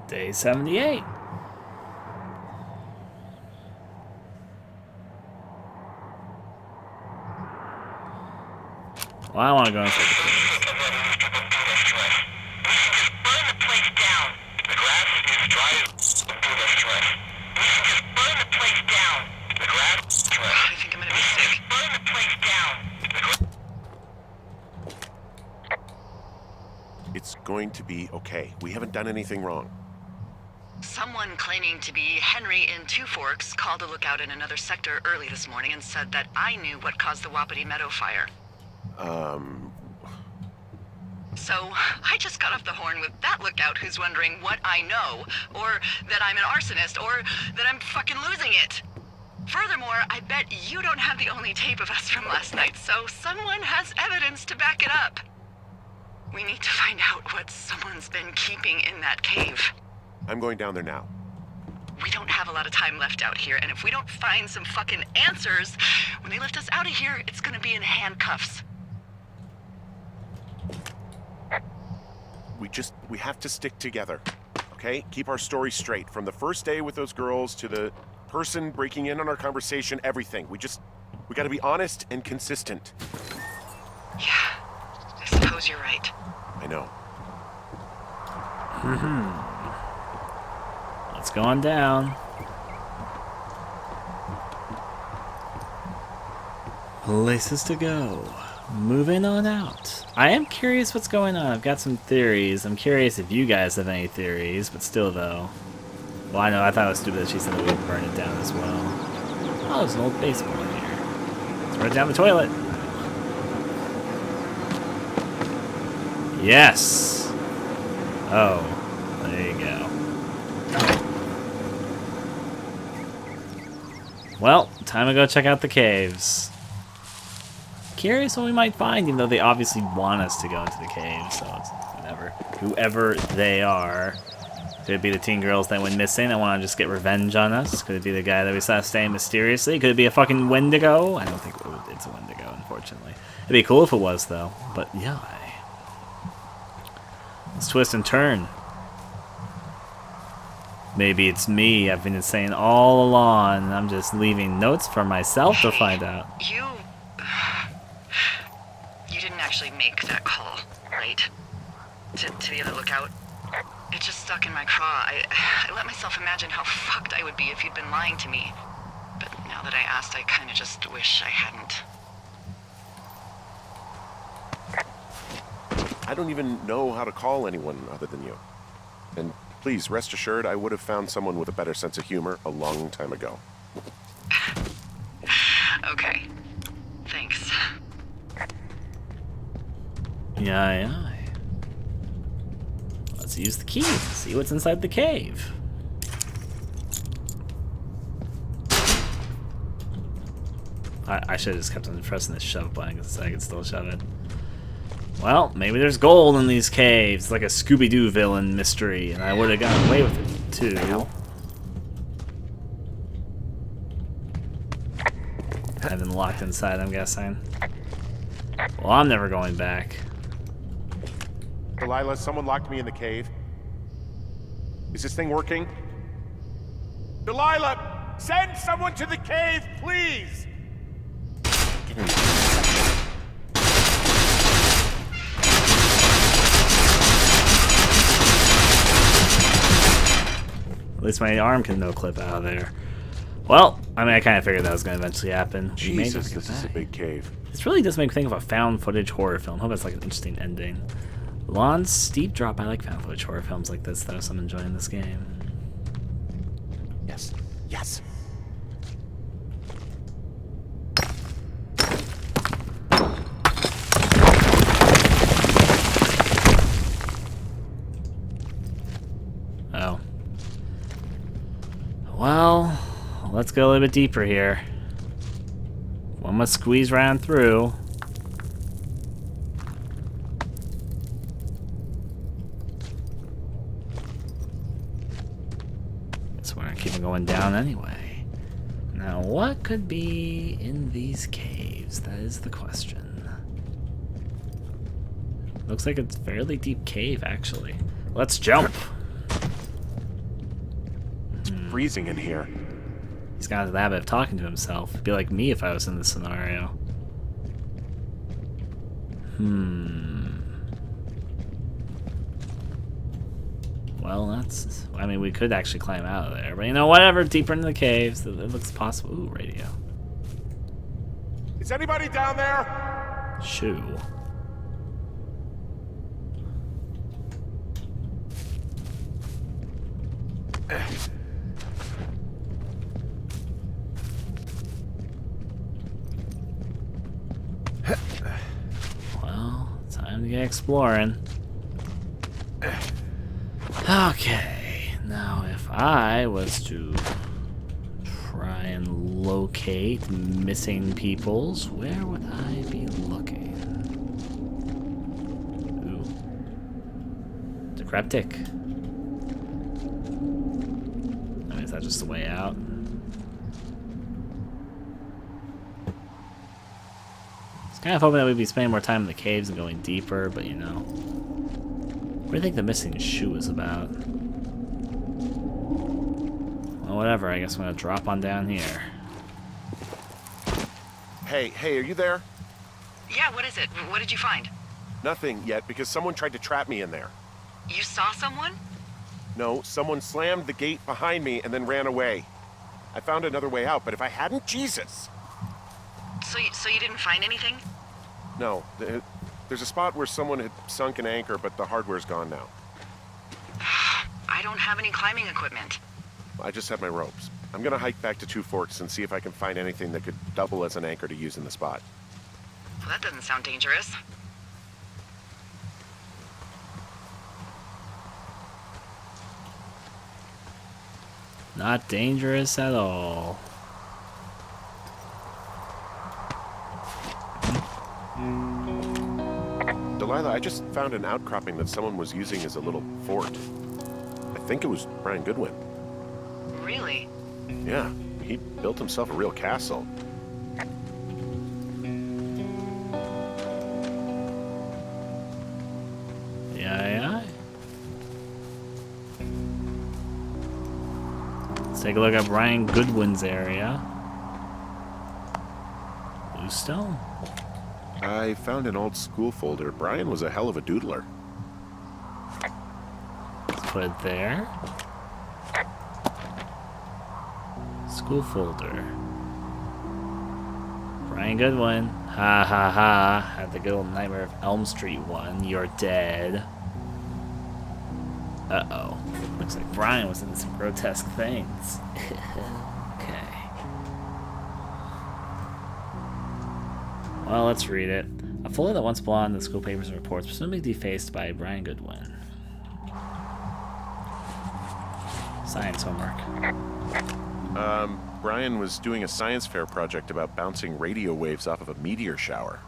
Day 78. Well, I want to go inside the cave. I think I'm gonna be sick. It's going to be okay. We haven't done anything wrong. Someone claiming to be Henry in Two Forks called a lookout in another sector early this morning and said that I knew what caused the Wapiti Meadow fire. So, I just got off the horn with that lookout who's wondering what I know, or that I'm an arsonist, or that I'm fucking losing it. Furthermore, I bet you don't have the only tape of us from last night, so someone has evidence to back it up. We need to find out what someone's been keeping in that cave. I'm going down there now. We don't have a lot of time left out here, and if we don't find some fucking answers, when they lift us out of here, it's gonna be in handcuffs. We have to stick together, okay? Keep our story straight. From the first day with those girls to the person breaking in on our conversation, everything. We gotta be honest and consistent. Yeah, I suppose you're right. I know. Let's go on down. Places to go. Moving on out. I am curious what's going on. I've got some theories. I'm curious if you guys have any theories, but still though. Well, I know, I thought it was stupid that she said that we would burn it down as well. Oh, there's an old baseball in here. Let's run down the toilet. Yes! Oh, there you go. Well, time to go check out the caves. Curious what we might find, even though they obviously want us to go into the cave, so it's whatever. Whoever they are. Could it be the teen girls that went missing and want to just get revenge on us? Could it be the guy that we saw staying mysteriously? Could it be a fucking Wendigo? I don't think it's a Wendigo, unfortunately. It'd be cool if it was, though. But yeah. Let's twist and turn. Maybe it's me. I've been saying all along. I'm just leaving notes for myself to find out. You didn't actually make that call, right? To the other lookout? It just stuck in my craw. I let myself imagine how fucked I would be if you'd been lying to me. But now that I asked, I kind of just wish I hadn't. I don't even know how to call anyone other than you. And please, rest assured, I would have found someone with a better sense of humor a long time ago. Okay. Thanks. Yeah. Let's use the key. See what's inside the cave. I should have just kept on pressing this shove button because I could still shove it. Well, maybe there's gold in these caves, like a Scooby-Doo villain mystery, and I would have gotten away with it too. I've been locked inside, I'm guessing. Well, I'm never going back. Delilah, someone locked me in the cave. Is this thing working? Delilah, send someone to the cave, please! At least my arm can no-clip out of there. Well, I mean, I kind of figured that was going to eventually happen. Jesus, this is a big cave. This really does make me think of a found footage horror film. I hope it's like an interesting ending. Long, steep drop. I like found footage horror films like this, though, so I'm enjoying this game. Yes. Yes. Oh. Well, let's go a little bit deeper here. One must squeeze right through. Guess we're gonna keep it going down anyway. Now, what could be in these caves? That is the question. Looks like it's a fairly deep cave, actually. Let's jump. freezing in here. He's got the habit of talking to himself. It'd be like me if I was in this scenario. Well, that's... I mean, we could actually climb out of there. But, you know, whatever. Deeper into the caves. It looks possible. Ooh, radio. Is anybody down there? Shoo. Well, time to get exploring. Okay, now if I was to try and locate missing peoples, where would I be looking? Ooh. Decryptic. I mean, is that just the way out? I was kind of hoping that we'd be spending more time in the caves and going deeper, but you know. What do you think the missing shoe is about? Well, whatever, I guess I'm gonna drop on down here. Hey, are you there? Yeah, what is it? What did you find? Nothing yet, because someone tried to trap me in there. You saw someone? No, someone slammed the gate behind me and then ran away. I found another way out, but if I hadn't, Jesus! So you didn't find anything? No, there's a spot where someone had sunk an anchor, but the hardware's gone now. I don't have any climbing equipment. I just have my ropes. I'm gonna hike back to Two Forks and see if I can find anything that could double as an anchor to use in the spot. Well, that doesn't sound dangerous. Not dangerous at all. Delilah, I just found an outcropping that someone was using as a little fort. I think it was Brian Goodwin. Really? Yeah, he built himself a real castle. Yeah. Let's take a look at Brian Goodwin's area. Blue stone. I found an old school folder. Brian was a hell of a doodler. Let's put it there. School folder. Brian Goodwin. Ha ha ha. Had the good old Nightmare of Elm Street one. You're dead. Uh-oh. Looks like Brian was into some grotesque things. Okay. Well, let's read it. A folder that once belonged to the school papers and reports, presumably defaced by Brian Goodwin. Science homework. Brian was doing a science fair project about bouncing radio waves off of a meteor shower.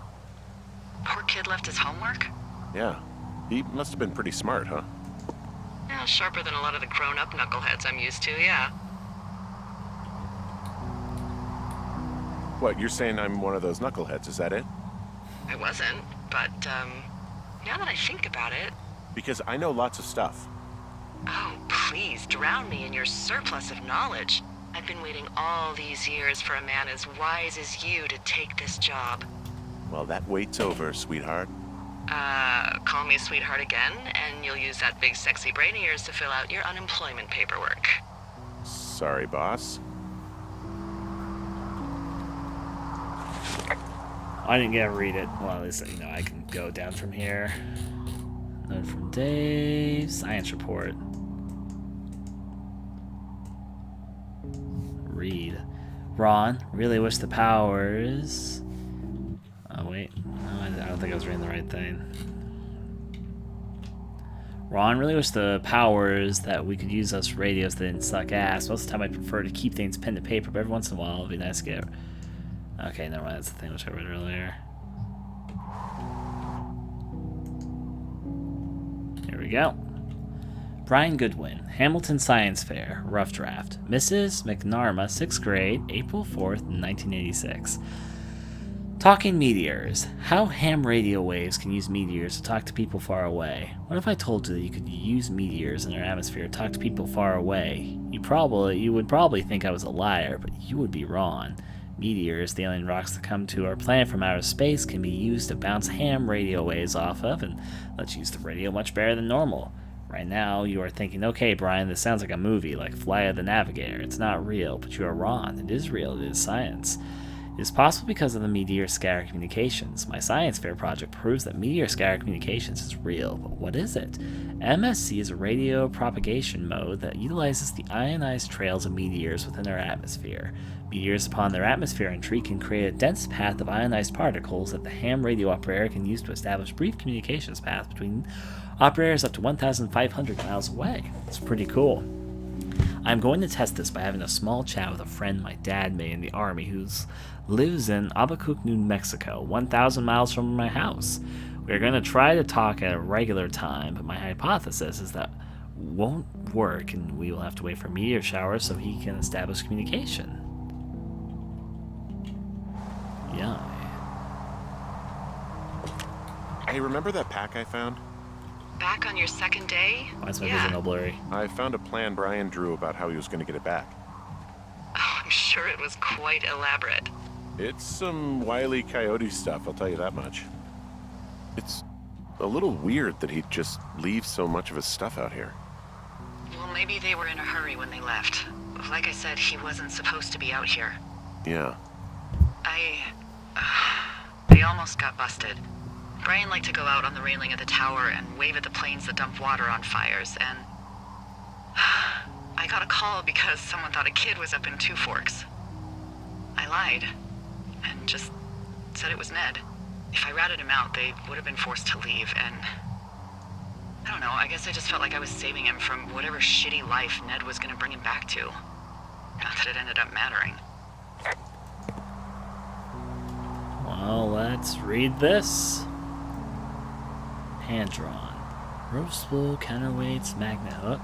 Poor kid left his homework? Yeah. He must have been pretty smart, huh? Yeah, sharper than a lot of the grown-up knuckleheads I'm used to, yeah. What, you're saying I'm one of those knuckleheads, is that it? I wasn't, but, now that I think about it... Because I know lots of stuff. Oh, please, drown me in your surplus of knowledge. I've been waiting all these years for a man as wise as you to take this job. Well, that wait's over, sweetheart. Call me sweetheart again, and you'll use that big sexy brain of yours to fill out your unemployment paperwork. Sorry, boss. I didn't get to read it. Well, at least, you know, I can go down from here. Note from Dave. Science report. Read. Ron, really wish the powers... Oh, wait. No, I don't think I was reading the right thing. Ron, really wish the powers that we could use us radios that didn't suck ass. Most of the time I prefer to keep things pen to paper, but every once in a while it'd be nice to get... Okay, never mind. That's the thing which I read earlier. Here we go. Brian Goodwin, Hamilton Science Fair, rough draft. Mrs. McNarma, 6th grade, April 4th, 1986. Talking meteors. How ham radio waves can use meteors to talk to people far away. What if I told you that you could use meteors in our atmosphere to talk to people far away? You would probably think I was a liar, but you would be wrong. Meteors, the alien rocks that come to our planet from outer space, can be used to bounce ham radio waves off of, and let's use the radio much better than normal. Right now, you are thinking, okay, Brian, this sounds like a movie, like Flight of the Navigator. It's not real, but you are wrong. It is real. It is science. It is possible because of the meteor scatter communications. My science fair project proves that meteor scatter communications is real, but what is it? MSC is a radio propagation mode that utilizes the ionized trails of meteors within our atmosphere. Meteors upon their atmosphere entry can create a dense path of ionized particles that the ham radio operator can use to establish brief communications paths between operators up to 1,500 miles away. It's pretty cool. I'm going to test this by having a small chat with a friend my dad made in the army who lives in Albuquerque, New Mexico, 1,000 miles from my house. We're going to try to talk at a regular time, but my hypothesis is that won't work and we will have to wait for meteor showers so he can establish communication. Yeah. Hey, remember that pack I found? Back on your second day? Why is my vision all blurry? I found a plan Brian drew about how he was going to get it back. Oh, I'm sure it was quite elaborate. It's some Wile E. Coyote stuff, I'll tell you that much. It's a little weird that he'd just leave so much of his stuff out here. Well, maybe they were in a hurry when they left. Like I said, he wasn't supposed to be out here. Yeah. They almost got busted. Brian liked to go out on the railing of the tower and wave at the planes that dump water on fires, and I got a call because someone thought a kid was up in Two Forks. I lied, and just said it was Ned. If I ratted him out, they would have been forced to leave, and I don't know, I guess I just felt like I was saving him from whatever shitty life Ned was going to bring him back to. Not that it ended up mattering. Well, let's read this. Hand drawn. Rope spool, counterweights, magnet hook.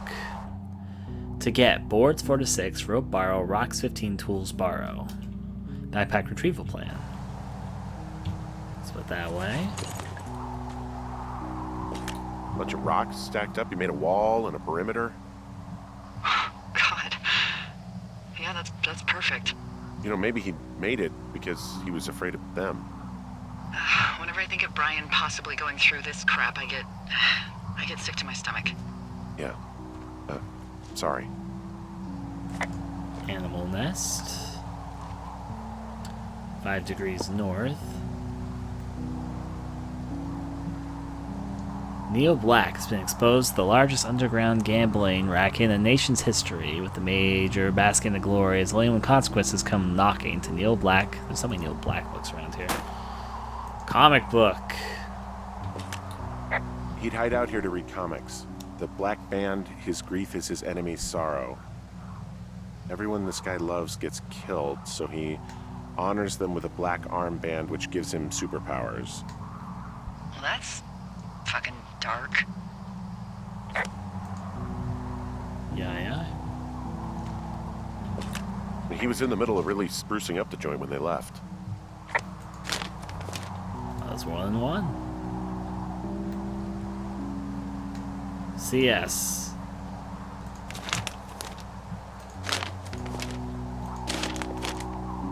To get boards 4 to 6, rope borrow, rocks 15, tools borrow. Backpack retrieval plan. Let's put it that way. Bunch of rocks stacked up. You made a wall and a perimeter. God. Yeah, that's perfect. You know, maybe he made it because he was afraid of them. Whenever I think of Brian possibly going through this crap, I get sick to my stomach. Yeah. Sorry. Animal nest. 5 degrees north. Neo Black has been exposed to the largest underground gambling racket in the nation's history, with the major basking in the glory as only when consequences come knocking to Neo Black. There's so many Neo Black books around here. Comic book. He'd hide out here to read comics. The Black Band, his grief is his enemy's sorrow. Everyone this guy loves gets killed, so he honors them with a black armband which gives him superpowers. Well, that's fucking dark. Yeah. He was in the middle of really sprucing up the joint when they left. That's more than one. CS.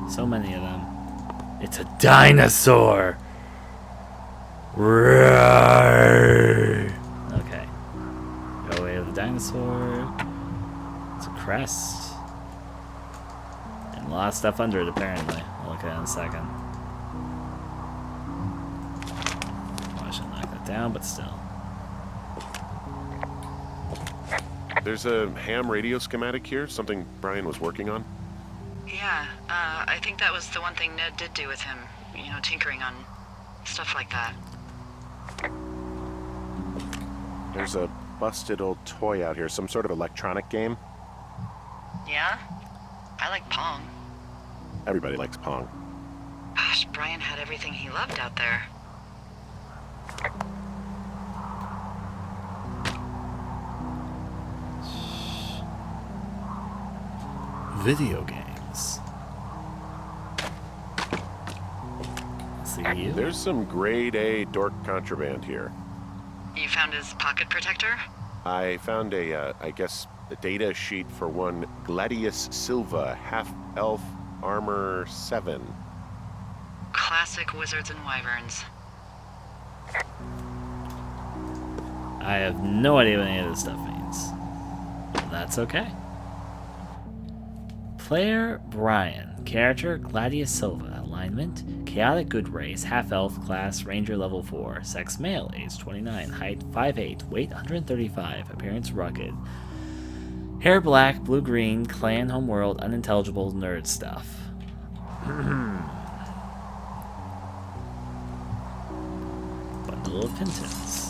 So many of them. It's a dinosaur! Roar! Okay. Go away with the dinosaur. It's a crest. And a lot of stuff under it, apparently. I'll look at it in a second. I shouldn't knock that down, but still. There's a ham radio schematic here, something Brian was working on. Yeah, I think that was the one thing Ned did do with him. You know, tinkering on stuff like that. There's a busted old toy out here, some sort of electronic game. Yeah? I like Pong. Everybody likes Pong. Gosh, Brian had everything he loved out there. Video games. you? There's some grade A dork contraband here. You found his pocket protector? I found I guess, a data sheet for one Gladius Silva, half-elf armor 7. Classic wizards and wyverns. I have no idea what any of this stuff means. That's okay. Player Brian. Character Gladius Silva. Alignment Chaotic Good Race. Half-elf class. Ranger level 4. Sex male. Age 29. Height 5'8". Weight 135. Appearance rugged. Hair black. Blue-green. Clan homeworld. Unintelligible nerd stuff. Bundle of Pintons.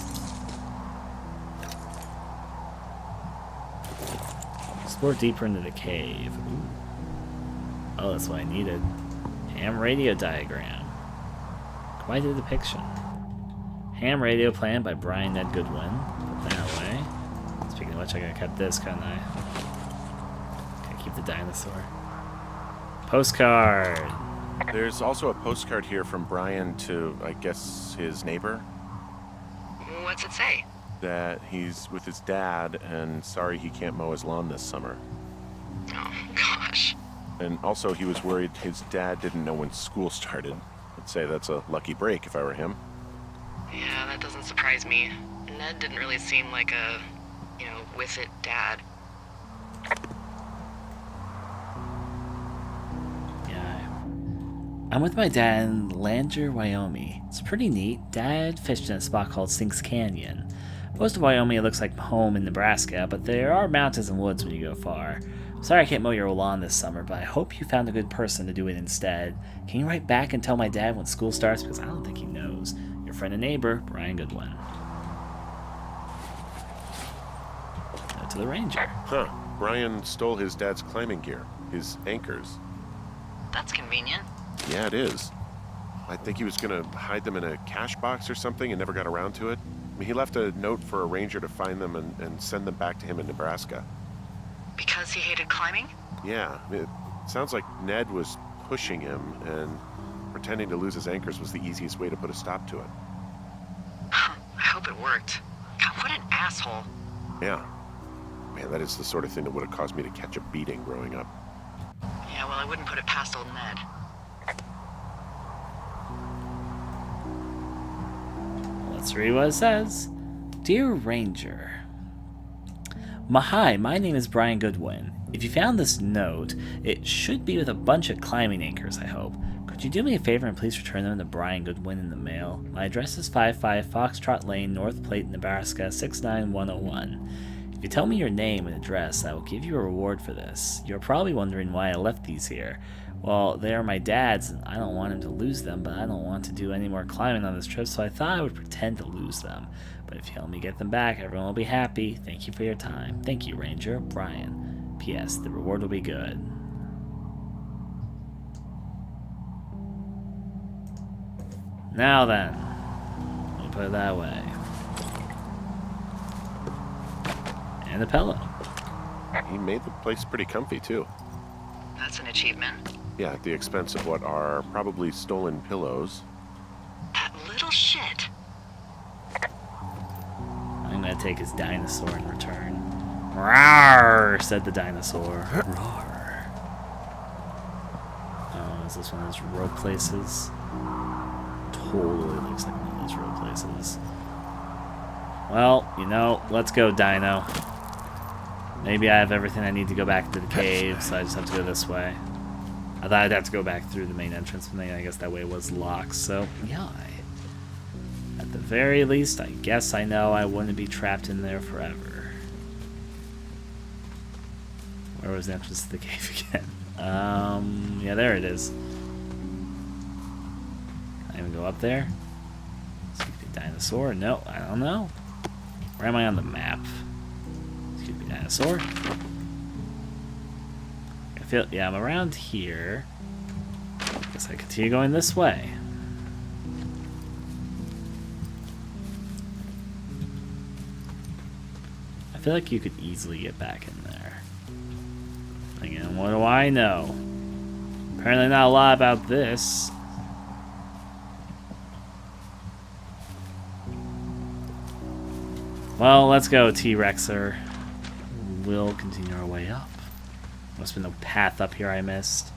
Explore deeper into the cave. Ooh. Oh, that's what I needed. Ham radio diagram. Quite a depiction. Ham radio planned by Brian Ned Goodwin. Put that away. Speaking of which, I gotta cut this, couldn't I? Gotta keep the dinosaur. Postcard. There's also a postcard here from Brian to, I guess, his neighbor. What's it say? That he's with his dad and sorry he can't mow his lawn this summer. Oh, gosh. And also he was worried his dad didn't know when school started. I'd say that's a lucky break if I were him. Yeah, that doesn't surprise me. Ned didn't really seem like a, with it dad. Yeah. I'm with my dad in Lander, Wyoming. It's pretty neat. Dad fished in a spot called Sinks Canyon. Most of Wyoming looks like home in Nebraska, but there are mountains and woods when you go far. Sorry I can't mow your lawn this summer, but I hope you found a good person to do it instead. Can you write back and tell my dad when school starts? Because I don't think he knows. Your friend and neighbor, Brian Goodwin. Note to the ranger. Huh. Brian stole his dad's climbing gear. His anchors. That's convenient. Yeah, it is. I think he was gonna hide them in a cash box or something and never got around to it. I mean, he left a note for a ranger to find them and send them back to him in Nebraska. Because he hated climbing? Yeah, it sounds like Ned was pushing him, and pretending to lose his anchors was the easiest way to put a stop to it. I hope it worked. God, what an asshole. Yeah. Man, that is the sort of thing that would have caused me to catch a beating growing up. Yeah, well, I wouldn't put it past old Ned. Let's read what it says. Dear Ranger. Hi, my name is Brian Goodwin. If you found this note, it should be with a bunch of climbing anchors, I hope. Could you do me a favor and please return them to Brian Goodwin in the mail? My address is 55 Foxtrot Lane, North Platte, Nebraska, 69101. If you tell me your name and address, I will give you a reward for this. You're probably wondering why I left these here. Well, they are my dad's, and I don't want him to lose them, but I don't want to do any more climbing on this trip, so I thought I would pretend to lose them. But if you help me get them back, everyone will be happy. Thank you for your time. Thank you, Ranger. Brian. P.S. The reward will be good. Now then. Let me put it that way. And a pillow. He made the place pretty comfy, too. That's an achievement. Yeah, at the expense of what are probably stolen pillows. That little shit. I'm gonna take his dinosaur in return. Rawr, said the dinosaur. Roar. Oh, is this one of those road places? Totally looks like one of those road places. Well, let's go, Dino. Maybe I have everything I need to go back into the cave, so I just have to go this way. I thought I'd have to go back through the main entrance, but then I guess that way was locked, so yeah. At the very least, I guess I know I wouldn't be trapped in there forever. Where was the entrance to the cave again? Yeah, there it is. Can I even go up there? Excuse me, dinosaur? No, I don't know. Where am I on the map? Excuse me, dinosaur. Yeah, I'm around here. Guess I continue going this way. I feel like you could easily get back in there. Again, what do I know? Apparently not a lot about this. Well, let's go, T-Rexer. We'll continue our way up. Must have been no path up here I missed.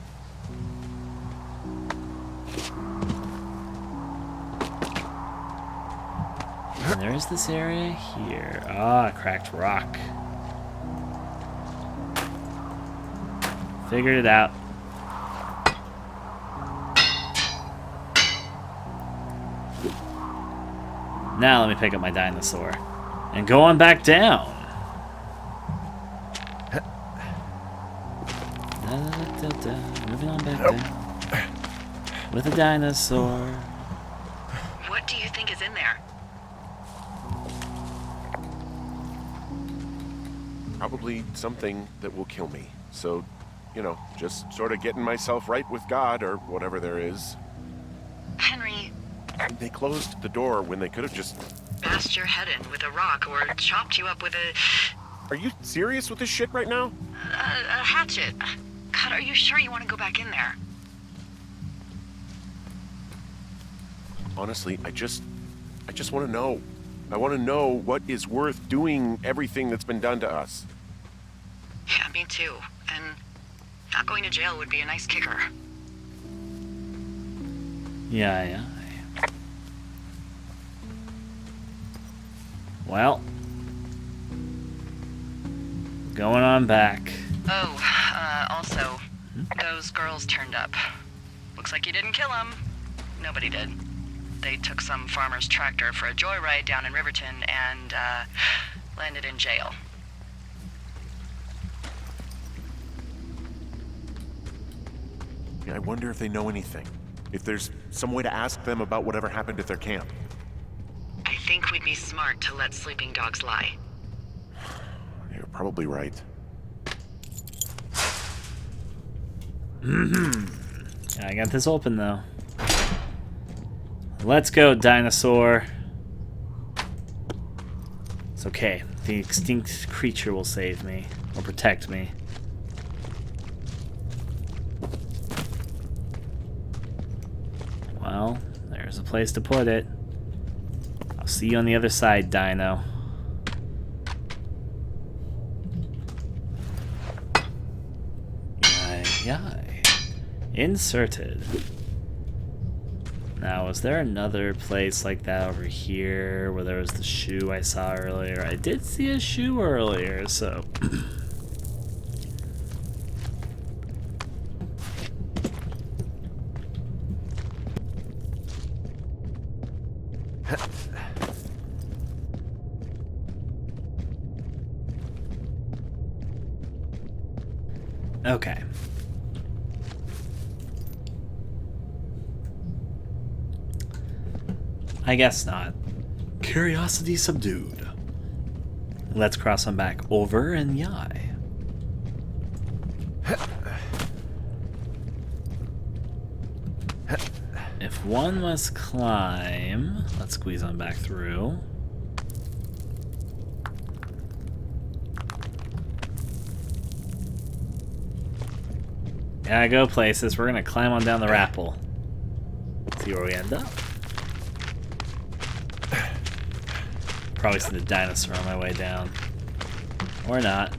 And there's this area here. Ah, cracked rock. Figured it out. Now let me pick up my dinosaur and go on back down. Moving on back down with a dinosaur. What do you think is in there? Probably something that will kill me. So, you know, just sort of getting myself right with God or whatever there is. Henry, They closed the door when they could have just... bashed your head in with a rock or chopped you up with a Are you serious with this shit right now? hatchet. God, are you sure you want to go back in there? Honestly, I just want to know. I want to know what is worth doing everything that's been done to us. Yeah, me too. And not going to jail would be a nice kicker. Yeah. Well, going on back. Oh, also, those girls turned up. Looks like you didn't kill them. Nobody did. They took some farmer's tractor for a joyride down in Riverton and, landed in jail. I wonder if they know anything. If there's some way to ask them about whatever happened at their camp. I think we'd be smart to let sleeping dogs lie. You're probably right. I got this open though. Let's go, dinosaur. It's okay. The extinct creature will save me or protect me. Well, there's a place to put it. I'll see you on the other side, Dino. Yai. Inserted. Now, was there another place like that over here where there was the shoe I saw earlier? I did see a shoe earlier, so... Okay. I guess not. Curiosity subdued. Let's cross on back over and yai. If one must climb, let's squeeze on back through. Gotta go places. We're gonna climb on down the rappel. See where we end up. Probably see the dinosaur on my way down. Or not.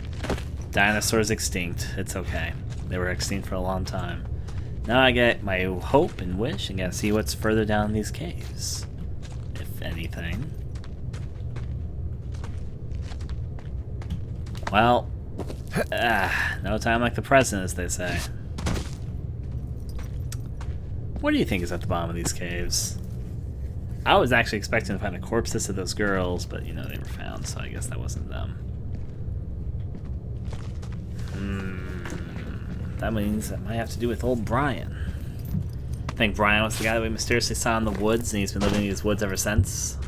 Dinosaurs extinct. It's okay. They were extinct for a long time. Now I get my hope and wish and gotta see what's further down these caves. If anything. Well, no time like the present, as they say. What do you think is at the bottom of these caves? I was actually expecting to find the corpses of those girls, but you know, they were found, so I guess that wasn't them. That means that might have to do with old Brian. I think Brian was the guy that we mysteriously saw in the woods, and he's been living in these woods ever since.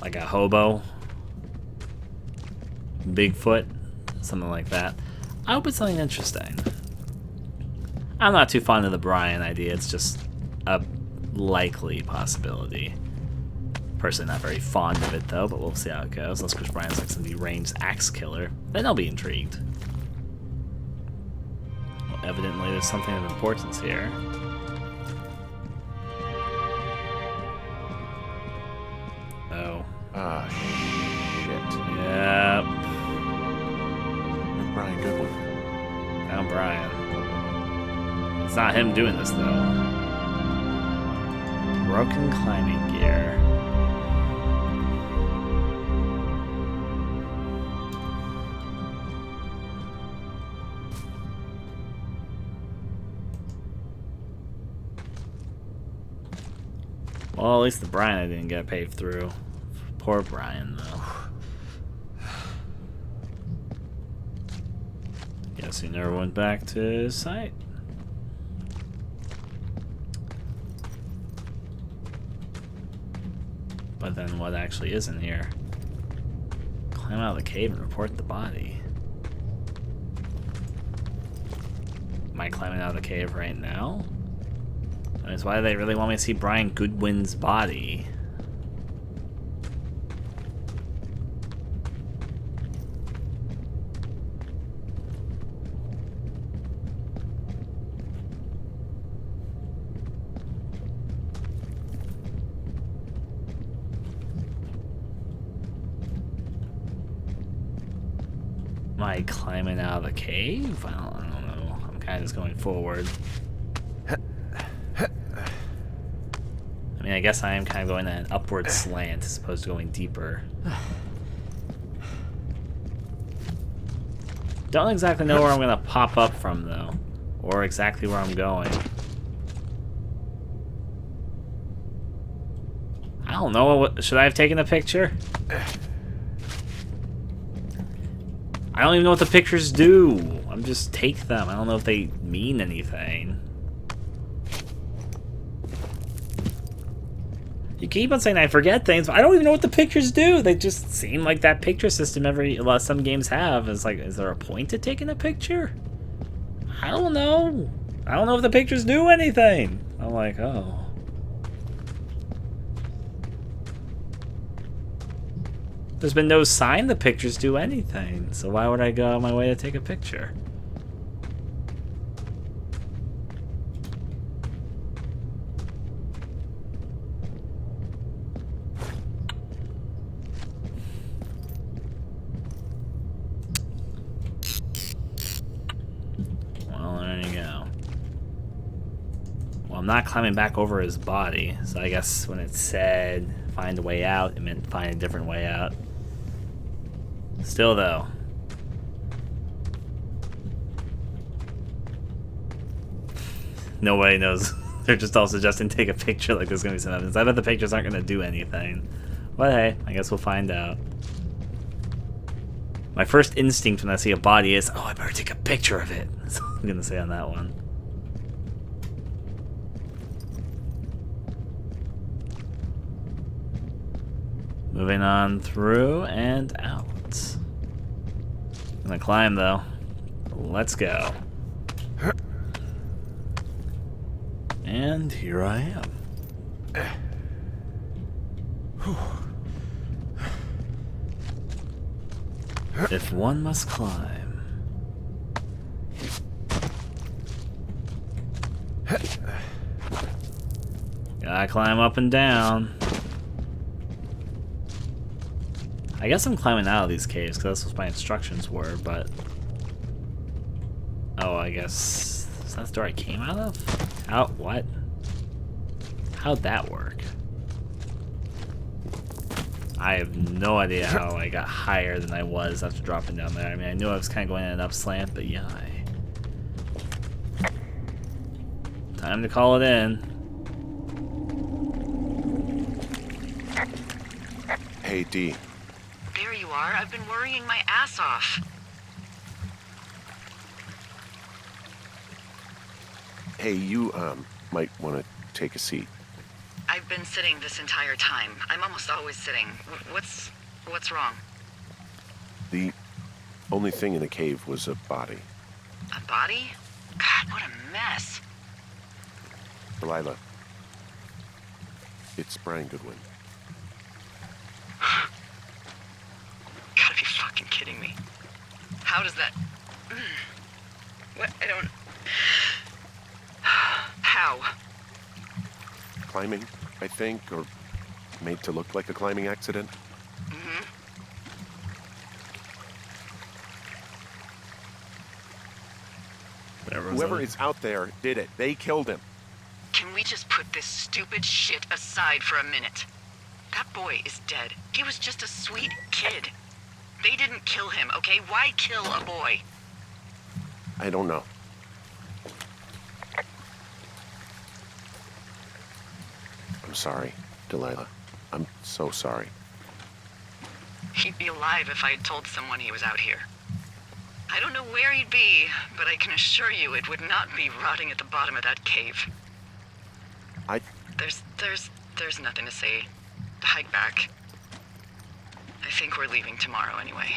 Like a hobo. Bigfoot. Something like that. I hope it's something interesting. I'm not too fond of the Brian idea, it's just a likely possibility. Personally not very fond of it though, but we'll see how it goes. Unless Chris Brian's like some deranged axe killer. Then I'll be intrigued. Well, evidently there's something of importance here. Oh. Brian Goodwin. Found Brian. It's not him doing this, though. Broken climbing gear. Well, at least the Brian I didn't get paved through. Poor Brian, though. Guess he never went back to his site. But then what actually is in here? Climb out of the cave and report the body. Am I climbing out of the cave right now? I mean, why do they really want me to see Brian Goodwin's body? Am I climbing out of the cave? I don't know. I'm kind of just going forward. I mean, I guess I am kind of going at an upward slant as opposed to going deeper. Don't exactly know where I'm going to pop up from, though. Or exactly where I'm going. I don't know. Should I have taken a picture? I don't even know what the pictures do. I'm just take them. I don't know if they mean anything. You keep on saying I forget things, but I don't even know what the pictures do. They just seem like that picture system some games have. It's like, is there a point to taking a picture? I don't know. I don't know if the pictures do anything. I'm like, oh. There's been no sign the pictures do anything, so why would I go on my way to take a picture? Well, there you go. Well, I'm not climbing back over his body, so I guess when it said find a way out, it meant find a different way out. Still, though. Nobody knows. They're just all suggesting take a picture like there's going to be some evidence. I bet the pictures aren't going to do anything. But hey, I guess we'll find out. My first instinct when I see a body is, oh, I better take a picture of it. That's all I'm going to say on that one. Moving on through and out. I'm gonna climb though. Let's go. And here I am. If one must climb. Gotta climb up and down. I guess I'm climbing out of these caves because that's what my instructions were, but... Oh, I guess... Is that the door I came out of? How? What? How'd that work? I have no idea how I got higher than I was after dropping down there. I mean, I knew I was kind of going in an up slant, but yeah. Time to call it in. Hey, D. There you are. I've been worrying my ass off. Hey, you, might want to take a seat. I've been sitting this entire time. I'm almost always sitting. What's wrong? The only thing in the cave was a body. A body? God, what a mess. Delilah. It's Brian Goodwin. Gotta be fucking kidding me. How does that... What? I don't... How? Climbing, I think, or made to look like a climbing accident. Whoever is out there did it. They killed him. Can we just put this stupid shit aside for a minute? That boy is dead. He was just a sweet kid. They didn't kill him, okay? Why kill a boy? I don't know. I'm sorry, Delilah. I'm so sorry. He'd be alive if I had told someone he was out here. I don't know where he'd be, but I can assure you it would not be rotting at the bottom of that cave. There's nothing to say. Hike back. I think we're leaving tomorrow anyway.